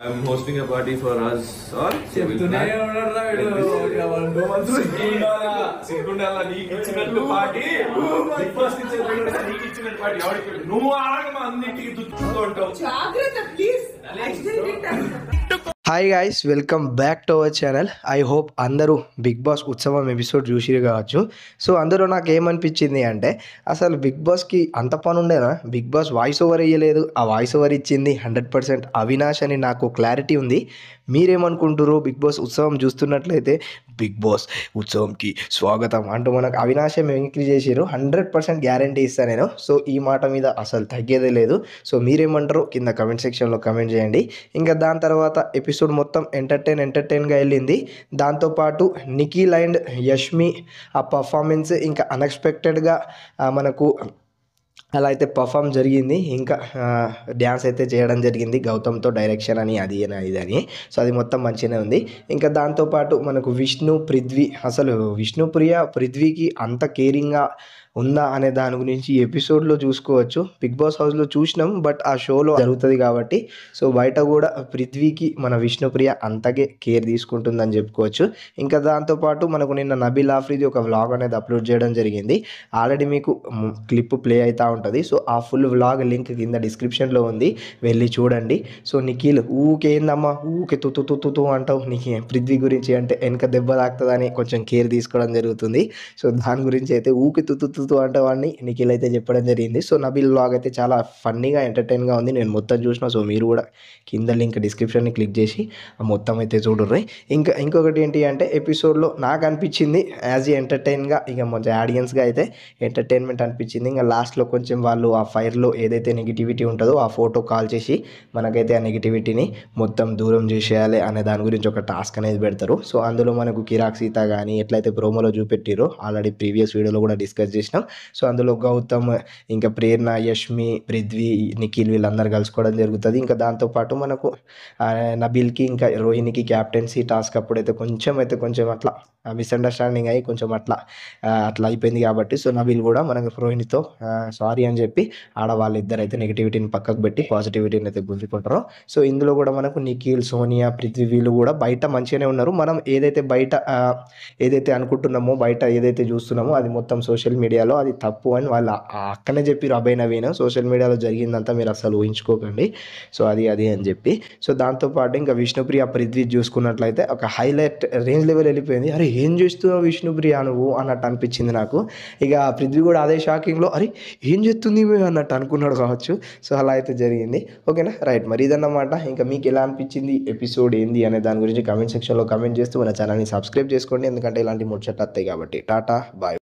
I'm hosting a party for us all. చెప్తూనే ఉన్నాడురా వీడు. 2 months సిగ్గుండాలా నీకు ఇచ్చినట్టు పార్టీ బిగ్ బాస్ నీకు ఇచ్చినట్టు పార్టీ ఎవరికి నువ్వు ఆగమా అన్నింటికి దుచ్చుతూ ఉంటావు. జాగ్రత్త please. Hi guys, welcome back to our channel. I hope అందరూ బిగ్ బాస్ ఉత్సవం ఎపిసోడ్ చూసిరు కావచ్చు. సో అందులో నాకు ఏమనిపించింది అంటే, అసలు బిగ్ బాస్కి అంత పని ఉండేనా? బిగ్ బాస్ వాయిస్ ఓవర్ ఇవ్వలేదు, ఆ వాయిస్ ఓవర్ ఇచ్చింది 100% అవినాష్ అని నాకు క్లారిటీ ఉంది. మీరేమనుకుంటారు? బిగ్ బాస్ ఉత్సవం చూస్తున్నట్లయితే బిగ్ బాస్ ఉత్సవంకి స్వాగతం అంటూ మనకు అవినాశం మిమిక్రీ చేసిరు. 100% గ్యారంటీ ఇస్తాను నేను. సో ఈ మాట మీద అసలు తగ్గేదే లేదు. సో మీరేమంటారు కింద కమెంట్ సెక్షన్లో కమెంట్ చేయండి. ఇంకా దాని తర్వాత ఎపిసోడ్ మొత్తం ఎంటర్టైన్గా వెళ్ళింది. దాంతోపాటు నిఖిల్ అండ్ యష్మి ఆ పర్ఫార్మెన్స్ ఇంకా అన్ఎక్స్పెక్టెడ్గా మనకు అలా అయితే పర్ఫామ్ జరిగింది. ఇంకా డ్యాన్స్ అయితే చేయడం జరిగింది గౌతమ్తో, డైరెక్షన్ అని అది అని ఇది అని. సో అది మొత్తం మంచిగానే ఉంది. ఇంకా దాంతోపాటు మనకు విష్ణు పృథ్వీ, అసలు విష్ణుప్రియ పృథ్వీకి అంత కేరింగ్గా ఉందా అనే దాని గురించి ఈ ఎపిసోడ్లో చూసుకోవచ్చు. బిగ్ బాస్ హౌస్లో చూసినాం, బట్ ఆ షోలో జరుగుతుంది కాబట్టి సో బయట కూడా పృథ్వీకి మన విష్ణుప్రియ అంతగే కేర్ తీసుకుంటుందని చెప్పుకోవచ్చు. ఇంకా దాంతోపాటు మనకు నిన్న నబీల్ ఆఫ్రిది ఒక వ్లాగ్ అనేది అప్లోడ్ చేయడం జరిగింది. ఆల్రెడీ మీకు క్లిప్ ప్లే అవుతూ ఉంటుంది. సో ఆ ఫుల్ వ్లాగ్ లింక్ కింద డిస్క్రిప్షన్లో ఉంది, వెళ్ళి చూడండి. సో నిఖిల్ ఊకే ఏందమ్మా ఊకే తుతు అంటావు, నీకు పృథ్వీ గురించి అంటే వెనక దెబ్బ తాకుతుందని కొంచెం కేర్ తీసుకోవడం జరుగుతుంది. సో దాని గురించి అయితే ఊకే తుతు అంటే వాడిని నిఖిల్ అయితే చెప్పడం జరిగింది. సో నబీల్ వ్లాగ్ అయితే చాలా ఫన్నీగా ఎంటర్టైన్గా ఉంది. నేను మొత్తం చూసిన. సో మీరు కూడా కింద లింక్ డిస్క్రిప్షన్ని క్లిక్ చేసి మొత్తం అయితే చూడర్రి. ఇంకొకటి ఏంటి అంటే, ఎపిసోడ్లో నాకు అనిపించింది యాజ్ ఎంటర్టైన్గా, ఇక కొంచెం ఆడియన్స్గా అయితే ఎంటర్టైన్మెంట్ అనిపించింది. ఇంకా లాస్ట్లో కొంచెం వాళ్ళు ఆ ఫైర్లో ఏదైతే నెగిటివిటీ ఉంటుందో ఆ ఫోటో కాల్ చేసి మనకైతే ఆ నెగిటివిటీని మొత్తం దూరం చేసేయాలి అనే దాని గురించి ఒక టాస్క్ అనేది పెడతారు. సో అందులో మనకు కిరాక్ సీత కానీ ఎట్లయితే ప్రోమోలో చూపెట్టిరో ఆల్రెడీ ప్రీవియస్ వీడియోలో కూడా డిస్కస్ చేసినాం. సో అందులో గౌతమ్, ఇంకా ప్రేరణ, యష్మి, పృథ్వీ, నిఖిల్ వీళ్ళందరూ కలుసుకోవడం జరుగుతుంది. ఇంకా దాంతోపాటు మనకు నబీల్కి ఇంకా రోహిణికి క్యాప్టెన్సీ టాస్క్ అప్పుడైతే కొంచెం అట్లా మిస్అండర్స్టాండింగ్ అయ్యి కొంచెం అట్లా అయిపోయింది కాబట్టి సో నబీల్ కూడా మనకు రోహిణితో సారీ అని చెప్పి వాళ్ళిద్దరు అయితే నెగిటివిటీని పక్కకు పెట్టి పాజిటివిటీని అయితే గుంజుకుంటారో. సో ఇందులో కూడా మనకు నిఖిల్, సోనియా, పృథ్వీ వీళ్ళు కూడా బయట మంచిగానే ఉన్నారు. మనం ఏదైతే బయట ఏదైతే అనుకుంటున్నామో, బయట ఏదైతే చూస్తున్నామో అది మొత్తం సోషల్ మీడియాలో అది తప్పు అని వాళ్ళు అక్కనే చెప్పి అభయ్ నవీన్ సోషల్ మీడియాలో జరిగిందంతా మీరు అసలు ఊహించుకోకండి. సో అది అని చెప్పి. సో దాంతోపాటు ఇంకా విష్ణుప్రియ పృథ్వీ చూసుకున్నట్లయితే ఒక హైలైట్ రేంజ్ లెవెల్ వెళ్ళిపోయింది. అరే ఏం చేస్తున్నావు విష్ణుప్రియ నువ్వు అన్నట్టు అనిపించింది నాకు. ఇక పృథ్వీ కూడా అదే షాకింగ్లో అరే ఏం చేస్తుంది అన్నట్టు అనుకున్నాడు కావచ్చు. సో అలా అయితే జరిగింది. ఓకేనా, రైట్. మరి ఇదన్నమాట. ఇంకా మీకు ఎలా అనిపించింది ఎపిసోడ్ ఏంది అనే దాని గురించి కామెంట్ సెక్షన్లో కామెంట్ చేస్తూ మన ఛానల్ని సబ్స్క్రైబ్ చేసుకోండి, ఎందుకంటే ఇలాంటి ముచ్చట్లు వస్తాయి కాబట్టి. టాటా, బాయ్.